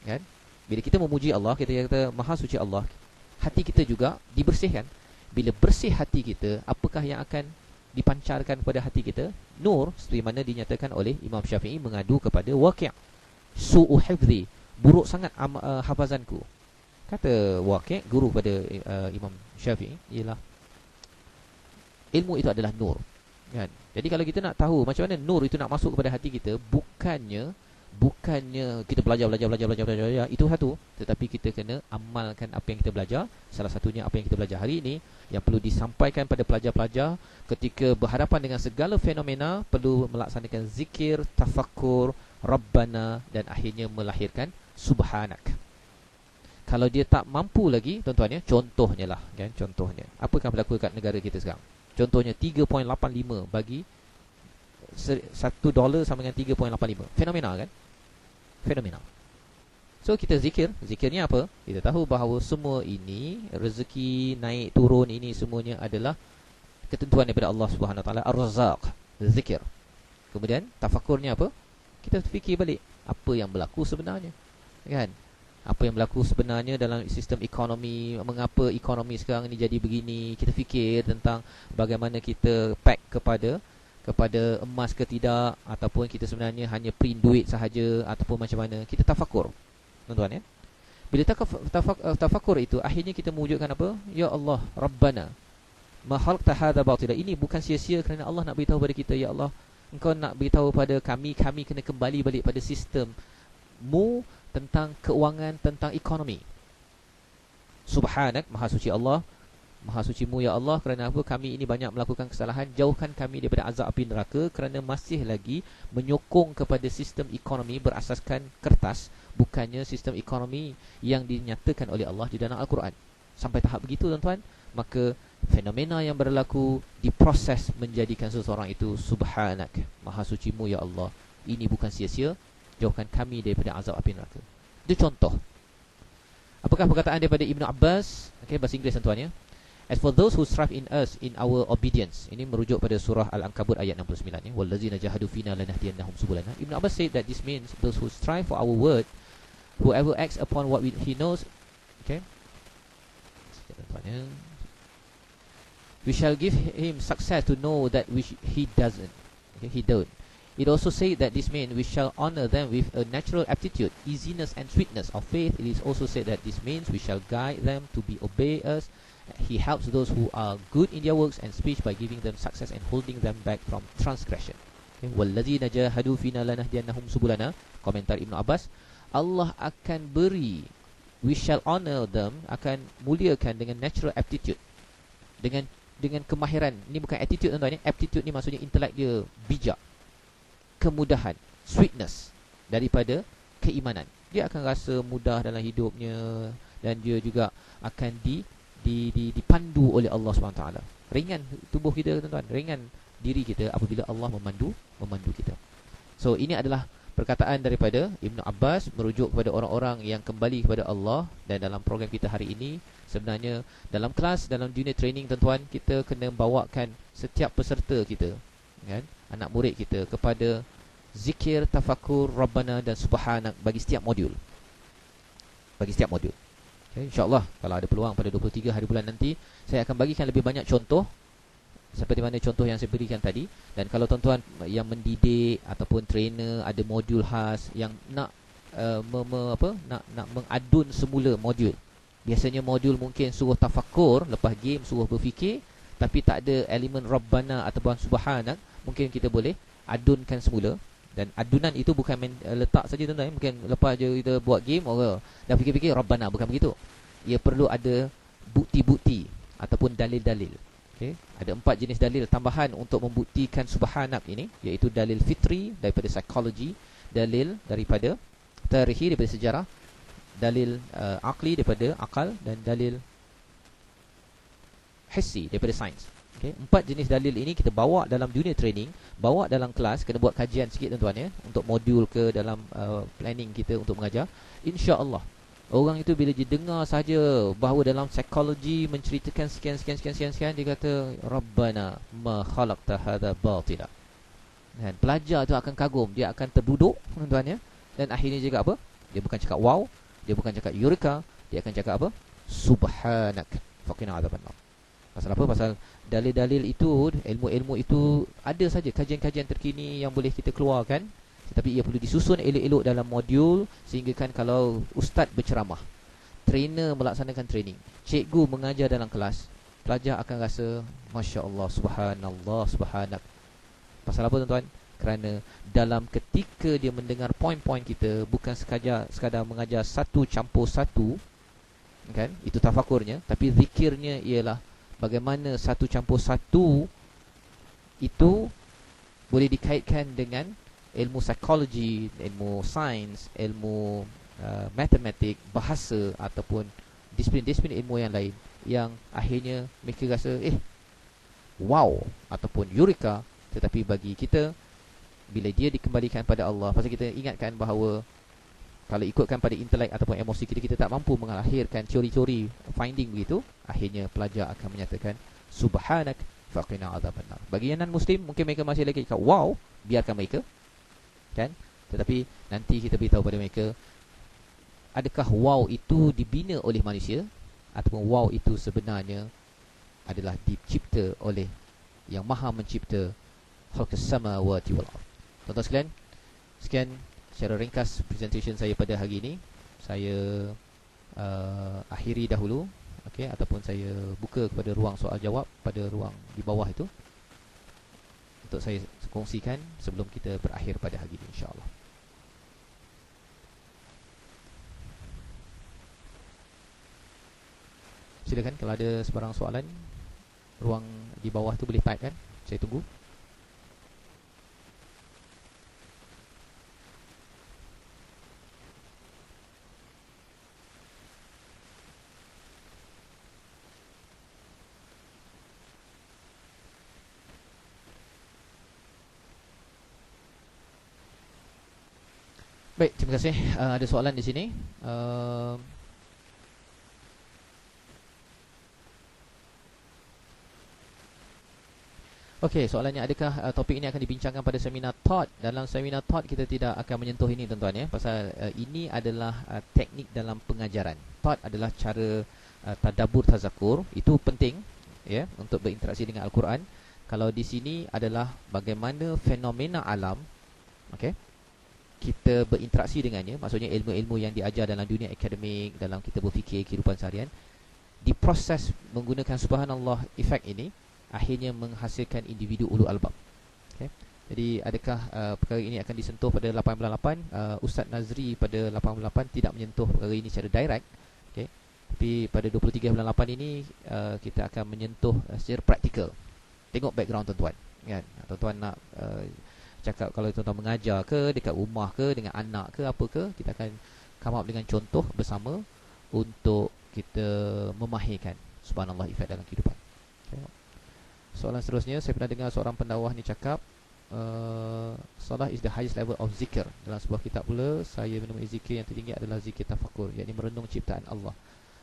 kan? Bila kita memuji Allah, kita kata maha suci Allah, hati kita juga dibersihkan. Bila bersih hati kita, apakah yang akan dipancarkan kepada hati kita? Nur, seperti mana dinyatakan oleh Imam Syafi'i mengadu kepada Waqi', su'u hifzi, buruk sangat hafazanku. Kata Waqi', guru pada Imam Syafi'i, ialah ilmu itu adalah nur, kan? Jadi kalau kita nak tahu macam mana nur itu nak masuk kepada hati kita, bukannya kita belajar itu satu, tetapi kita kena amalkan apa yang kita belajar. Salah satunya apa yang kita belajar hari ini, yang perlu disampaikan pada pelajar-pelajar ketika berhadapan dengan segala fenomena, perlu melaksanakan zikir, tafakkur, Rabbana, dan akhirnya melahirkan subhanak. Kalau dia tak mampu lagi, tuan-tuan ya, contohnya lah, kan, contohnya apa yang berlaku dekat negara kita sekarang. Contohnya 3.85 bagi $1 sama dengan 3.85. Fenomenal, kan? Fenomenal. So kita zikirnya apa? Kita tahu bahawa semua ini, rezeki naik turun ini semuanya adalah ketentuan daripada Allah Subhanahu Wa Taala, Ar-Razzaq. Zikir. Kemudian tafakurnya apa? Kita fikir balik apa yang berlaku sebenarnya, kan? Apa yang berlaku sebenarnya dalam sistem ekonomi, mengapa ekonomi sekarang ini jadi begini. Kita fikir tentang bagaimana kita pack kepada emas ke tidak, ataupun kita sebenarnya hanya print duit sahaja, ataupun macam mana. Kita tafakur, tuan-tuan ya. Bila tafakur itu, akhirnya kita mewujudkan apa? Ya Allah, Rabbana ma khalaqta hadza batila. Ini bukan sia-sia kerana Allah nak beritahu pada kita, ya Allah, Engkau nak beritahu pada kami kena kembali balik pada sistem-Mu tentang keuangan, tentang ekonomi. Subhanak, maha suci Allah, maha suci-Mu ya Allah, kerana apa? Kami ini banyak melakukan kesalahan. Jauhkan kami daripada azab api neraka, kerana masih lagi menyokong kepada sistem ekonomi berasaskan kertas, bukannya sistem ekonomi yang dinyatakan oleh Allah di dalam Al-Quran. Sampai tahap begitu, tuan-tuan, maka fenomena yang berlaku diproses menjadikan seseorang itu subhanak, maha suci-Mu ya Allah, ini bukan sia-sia. Jauhkan kami daripada azab api neraka. Itu contoh. Apakah perkataan daripada Ibnu Abbas? Okey, bahasa Inggeris, tuan-tuan ya. As for those who strive in us in our obedience. Ini merujuk pada surah Al-Ankabut ayat 69 ya. Wallazina jahadu fina lanahdiyannahum subulana. Ibnu Abbas said that this means those who strive for our word, whoever acts upon what he knows. Okay. We shall give him success to know that which he doesn't. Okay, he don't. It also said that this means we shall honor them with a natural aptitude, easiness and sweetness of faith. It is also said that this means we shall guide them to obey us. He helps those who are good in their works and speech by giving them success and holding them back from transgression. Wallazina jahadu fina lanahdiyannahum subulana. Komentar Ibnu Abbas, Allah akan beri, we shall honor them, akan muliakan dengan natural aptitude, dengan kemahiran. Ini bukan attitude, tuan-tuan. Aptitude ni maksudnya intelek dia bijak, kemudahan, sweetness daripada keimanan. Dia akan rasa mudah dalam hidupnya, dan dia juga akan dipandu oleh Allah SWT. Ringan tubuh kita, tuan-tuan, ringan diri kita apabila Allah memandu kita. So ini adalah perkataan daripada Ibnu Abbas merujuk kepada orang-orang yang kembali kepada Allah. Dan dalam program kita hari ini, sebenarnya dalam kelas, dalam junior training, tuan-tuan, kita kena bawakan setiap peserta kita, kan, anak murid kita, kepada zikir, tafakur, Rabbana dan Subhanak bagi setiap modul. Okay, InsyaAllah kalau ada peluang pada 23 hari bulan nanti, saya akan bagikan lebih banyak contoh seperti mana contoh yang saya berikan tadi. Dan kalau tuan-tuan yang mendidik ataupun trainer ada modul khas yang nak nak mengadun semula modul. Biasanya modul mungkin suruh tafakur, lepas game suruh berfikir, tapi tak ada elemen Rabbana ataupun Subhanak, mungkin kita boleh adunkan semula. Dan adunan itu bukan letak saja tuan-tuan. Mungkin lepas je kita buat game, orang dah fikir-fikir Rabbana, bukan begitu. Ia perlu ada bukti-bukti ataupun dalil-dalil. Okay. Ada 4 jenis dalil tambahan untuk membuktikan Subhanak ini, iaitu dalil fitri daripada psikologi, dalil daripada tarihi daripada sejarah, dalil akli daripada akal, dan dalil hissi daripada sains. Okay. 4 jenis dalil ini kita bawa dalam dunia training, bawa dalam kelas, kena buat kajian sikit tuan-tuan ya, untuk modul ke dalam planning kita untuk mengajar. InsyaAllah orang itu bila dia dengar saja bahawa dalam psikologi menceritakan sekian, dia kata Rabbana ma khalaqta hadha batila. Dan pelajar tu akan kagum, dia akan terduduk tuan-tuan ya, dan akhirnya dia cakap apa? Dia bukan cakap wow, dia bukan cakap eureka, dia akan cakap apa? Subhanak faqina adzabannar. Pasal apa? Pasal dalil-dalil itu, ilmu-ilmu itu ada saja kajian-kajian terkini yang boleh kita keluarkan, tetapi ia perlu disusun elok-elok dalam modul, sehingga kan kalau ustaz berceramah, trainer melaksanakan training, cikgu mengajar dalam kelas, pelajar akan rasa Masya Allah, Subhanallah, Subhanak. Pasal apa tuan-tuan? Kerana dalam ketika dia mendengar poin-poin kita, bukan sekadar mengajar satu campur satu, kan? Itu tafakurnya. Tapi zikirnya ialah bagaimana satu campur satu itu boleh dikaitkan dengan ilmu psikologi, ilmu sains, ilmu matematik, bahasa, ataupun disiplin-disiplin ilmu yang lain, yang akhirnya mereka rasa wow ataupun eureka. Tetapi bagi kita, bila dia dikembalikan pada Allah, pasal kita ingatkan bahawa kalau ikutkan pada intelek ataupun emosi kita, kita tak mampu mengakhirkan teori-teori finding begitu, akhirnya pelajar akan menyatakan Subhanak faqina adzabannar. Bagi yang non-muslim, mungkin mereka masih lagi cakap wow, biarkan mereka, kan? Tetapi nanti kita beritahu pada mereka, adakah wow itu dibina oleh manusia, ataupun wow itu sebenarnya adalah dicipta oleh yang maha mencipta khalqas samawati wal ardh. Tuan-tuan sekalian, sekian secara ringkas presentation saya pada hari ini. Saya akhiri dahulu, okey, ataupun saya buka kepada ruang soal jawab pada ruang di bawah itu untuk saya kongsikan sebelum kita berakhir pada hari ini, insya-Allah. Silakan kalau ada sebarang soalan, ruang di bawah tu boleh type kan. Saya tunggu. Baik, terima kasih. Ada soalan di sini. Okey, soalannya, adakah topik ini akan dibincangkan pada seminar thought? Dalam seminar thought kita tidak akan menyentuh ini tuan-tuan ya, pasal ini adalah teknik dalam pengajaran. Thought adalah cara tadabbur, tazakur. Itu penting ya untuk berinteraksi dengan Al-Quran. Kalau di sini adalah bagaimana fenomena alam, okey, kita berinteraksi dengannya, maksudnya ilmu-ilmu yang diajar dalam dunia akademik, dalam kita berfikir kehidupan seharian, diproses menggunakan subhanallah efek ini, akhirnya menghasilkan individu ulul albab. Okay. Jadi adakah perkara ini akan disentuh pada 888? Ustaz Nazri pada 888 tidak menyentuh perkara ini secara direct, okay. Tapi pada 23 bulan 8 ini kita akan menyentuh secara praktikal. Tengok background tuan-tuan kan? Tuan-tuan nak cakap kalau tuan-tuan mengajar ke dekat rumah ke dengan anak ke apa ke, kita akan come up dengan contoh bersama untuk kita memahirkan subhanallah efek dalam kehidupan. Okay. Soalan seterusnya, saya pernah dengar seorang pendawah ni cakap salah is the highest level of zikr. Dalam sebuah kitab pula, saya menemui zikir yang tertinggi adalah zikir tafakur, yakni merenung ciptaan Allah.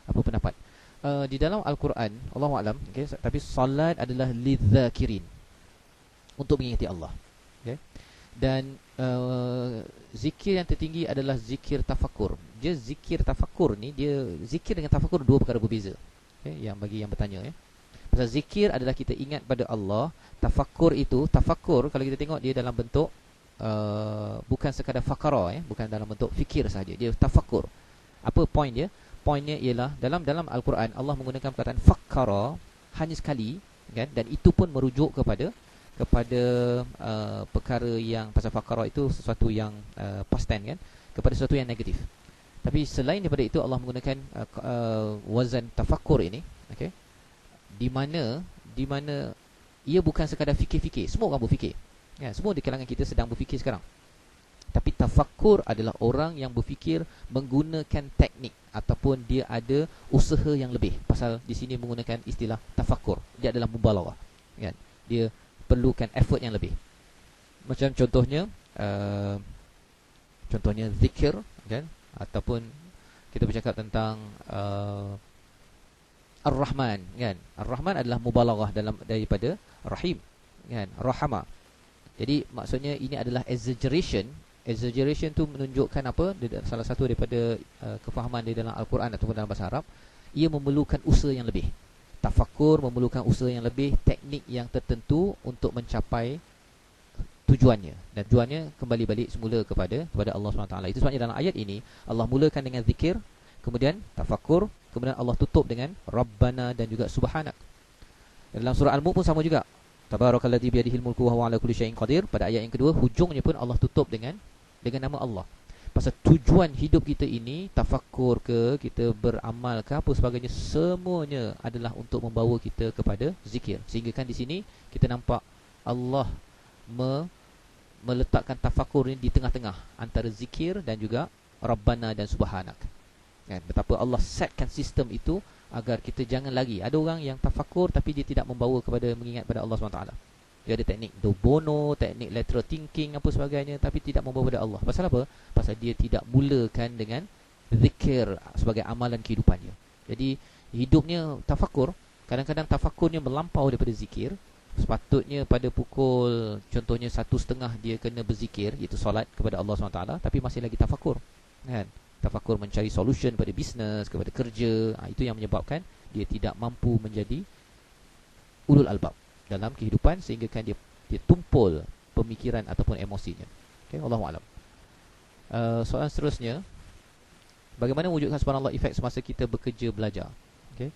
Apa pendapat? Di dalam Al-Quran, Allahu'alam, okay, tapi salat adalah lidzakirin, untuk mengingati Allah. Okay. Dan zikir yang tertinggi adalah zikir tafakur. Dia zikir tafakur ni, dia zikir dengan tafakur dua perkara berbeza. Okay. Yang bagi yang bertanya ya, Pasal zikir adalah kita ingat pada Allah. Tafakkur itu, tafakkur kalau kita tengok dia dalam bentuk bukan sekadar fakara, bukan dalam bentuk fikir sahaja. Dia tafakkur. Apa point dia? Pointnya ialah dalam Al-Quran Allah menggunakan perkataan fakkara hanya sekali, kan? Dan itu pun merujuk kepada perkara yang pasal fakkara itu sesuatu yang past tense, kan? Kepada sesuatu yang negatif. Tapi selain daripada itu Allah menggunakan wazan tafakkur ini, okey, di mana ia bukan sekadar fikir-fikir. Semua orang berfikir, ya, semua di kalangan kita sedang berfikir sekarang. Tapi tafakkur adalah orang yang berfikir menggunakan teknik ataupun dia ada usaha yang lebih. Pasal di sini menggunakan istilah tafakkur, dia adalah mubalaghah, kan? Dia perlukan effort yang lebih. Macam contohnya zikir, kan? Ataupun kita bercakap tentang Ar-Rahman, kan? Ar-Rahman adalah mubalaghah daripada Rahim, kan? Rahama. Jadi maksudnya ini adalah exaggeration. Exaggeration tu menunjukkan apa? Salah satu daripada kefahaman di dalam Al-Quran ataupun dalam bahasa Arab, ia memerlukan usaha yang lebih. Tafakkur memerlukan usaha yang lebih, teknik yang tertentu untuk mencapai tujuannya. Dan tujuannya kembali balik semula kepada Allah SWT. Itu sebabnya dalam ayat ini Allah mulakan dengan zikir, kemudian tafakkur, kemudian Allah tutup dengan Rabbana dan juga Subhanak. Dalam surah Al-Mulk pun sama juga. Tabarakalladzi biyadihil mulku wa huwa ala kulli syai'in qadir. Pada ayat yang kedua, hujungnya pun Allah tutup dengan nama Allah. Pasal tujuan hidup kita ini, tafakkur ke, kita beramal ke, apa sebagainya, semuanya adalah untuk membawa kita kepada zikir. Sehingga kan di sini kita nampak Allah meletakkan tafakkur ini di tengah-tengah antara zikir dan juga Rabbana dan Subhanak, kan? Betapa Allah setkan sistem itu agar kita jangan lagi. Ada orang yang tafakkur tapi dia tidak membawa kepada mengingat pada Allah SWT. Dia ada teknik do bono, teknik lateral thinking, apa sebagainya, tapi tidak membawa kepada Allah. Pasal apa? Pasal dia tidak mulakan dengan zikir sebagai amalan kehidupannya. Jadi hidupnya tafakkur. Kadang-kadang tafakkurnya melampau daripada zikir. Sepatutnya pada pukul contohnya 1:30 dia kena berzikir, iaitu solat kepada Allah SWT, tapi masih lagi tafakkur, kan? Tafakkur mencari solution pada bisnes, kepada kerja. Itu yang menyebabkan dia tidak mampu menjadi ulul albab dalam kehidupan, sehingga kan dia tumpul pemikiran ataupun emosinya. Okay, Allahu a'lam. Soalan seterusnya, bagaimana wujudkan subhanallah efek semasa kita bekerja belajar? Okay.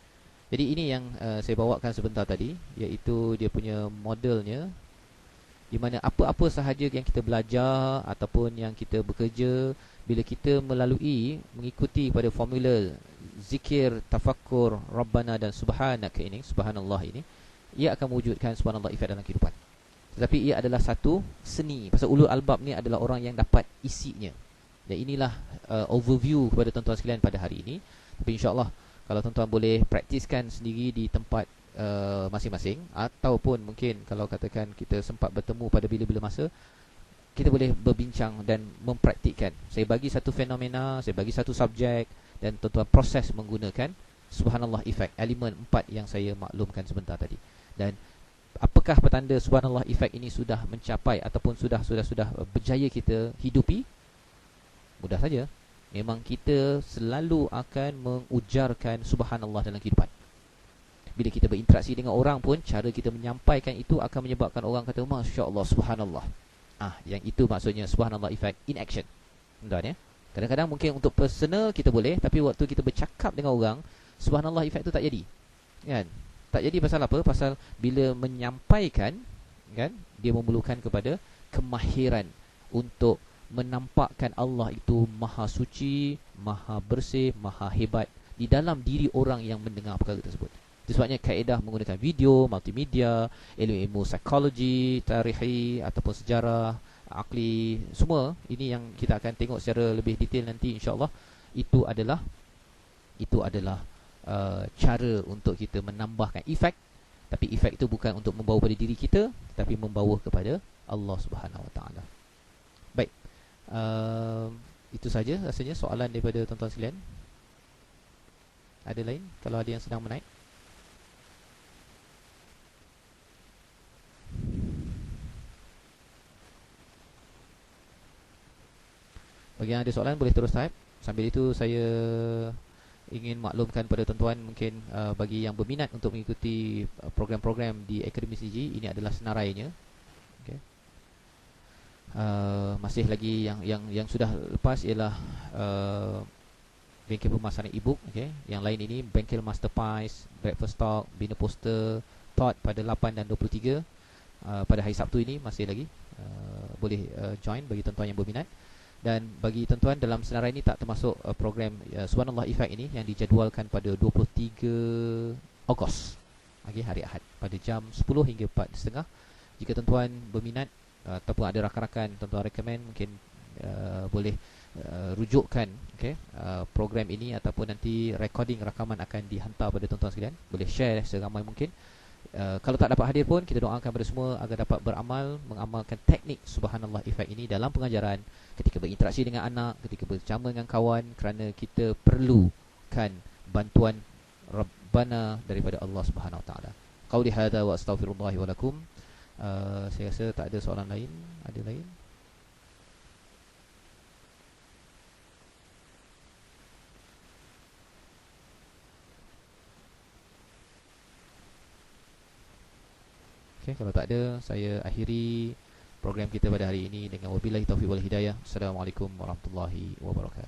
Jadi ini yang saya bawakan sebentar tadi, iaitu dia punya modelnya, di mana apa-apa sahaja yang kita belajar ataupun yang kita bekerja, bila kita mengikuti pada formula zikir, tafakkur, Rabbana dan Subhanak ini, subhanallah ini, ia akan mewujudkan subhanallah efek dalam kehidupan. Tetapi ia adalah satu seni. Pasal ulul albab ni adalah orang yang dapat isinya. Dan inilah overview kepada tuan-tuan sekalian pada hari ini. Tapi insyaAllah kalau tuan-tuan boleh praktiskan sendiri di tempat masing-masing, ataupun mungkin kalau katakan kita sempat bertemu pada bila-bila masa, kita boleh berbincang dan mempraktikkan. Saya bagi satu fenomena, saya bagi satu subjek, dan tuan-tuan proses menggunakan subhanallah efek, elemen 4 yang saya maklumkan sebentar tadi. Dan apakah petanda subhanallah efek ini sudah mencapai ataupun sudah berjaya kita hidupi? Mudah saja. Memang kita selalu akan mengujarkan subhanallah dalam kehidupan. Bila kita berinteraksi dengan orang pun, cara kita menyampaikan itu akan menyebabkan orang kata Masya Allah, subhanallah. Yang itu maksudnya subhanallah effect in action. Tuan-tuan, ya. Kadang-kadang mungkin untuk personal kita boleh, tapi waktu kita bercakap dengan orang, subhanallah effect tu tak jadi, kan? Tak jadi pasal apa? Pasal bila menyampaikan, kan, dia memerlukan kepada kemahiran untuk menampakkan Allah itu maha suci, maha bersih, maha hebat di dalam diri orang yang mendengar perkara tersebut. Itu sebabnya kaedah menggunakan video, multimedia, ilmu psikologi, tarikhi ataupun sejarah, akli, semua ini yang kita akan tengok secara lebih detail nanti insya-Allah. Itu adalah cara untuk kita menambahkan efek. Tapi efek itu bukan untuk membawa pada diri kita, tapi membawa kepada Allah Subhanahu Wa Taala. Baik, itu saja rasanya soalan daripada tuan-tuan sekalian. Ada lain? Kalau ada yang sedang menaik. Bagi yang ada soalan boleh terus type. Sambil itu saya ingin maklumkan pada tuan-tuan, mungkin bagi yang berminat untuk mengikuti program-program di Akademi CG, ini adalah senarainya. Okay. Masih lagi yang sudah lepas ialah bengkel pemasaran e-book. Okay. Yang lain ini bengkel Master Pies, Breakfast Talk, Bina Poster, Thought pada 8 dan 23 pada hari Sabtu ini masih lagi boleh join bagi tuan-tuan yang berminat. Dan bagi tuan-tuan, dalam senarai ini tak termasuk program Subhanallah Effect ini yang dijadualkan pada 23 Ogos, okay, hari Ahad pada jam 10 hingga 4.30. Jika tuan-tuan berminat ataupun ada rakan-rakan tuan-tuan recommend, mungkin boleh rujukkan, okay, program ini, ataupun nanti recording rakaman akan dihantar pada tuan-tuan sekalian. Boleh share seramai mungkin. Kalau tak dapat hadir pun, kita doakan kepada semua agar dapat beramal, mengamalkan teknik Subhanallah Effect ini dalam pengajaran, ketika berinteraksi dengan anak, ketika bersama dengan kawan, kerana kita perlukan bantuan Rabbana daripada Allah Subhanahu Wa Taala. Qauli hadza wa astaghfirullahi wa lakum. Saya rasa tak ada soalan lain. Ada lain? Okay, kalau tak ada, saya akhiri program kita pada hari ini dengan wabillahi taufiq wal hidayah. Assalamualaikum warahmatullahi wabarakatuh.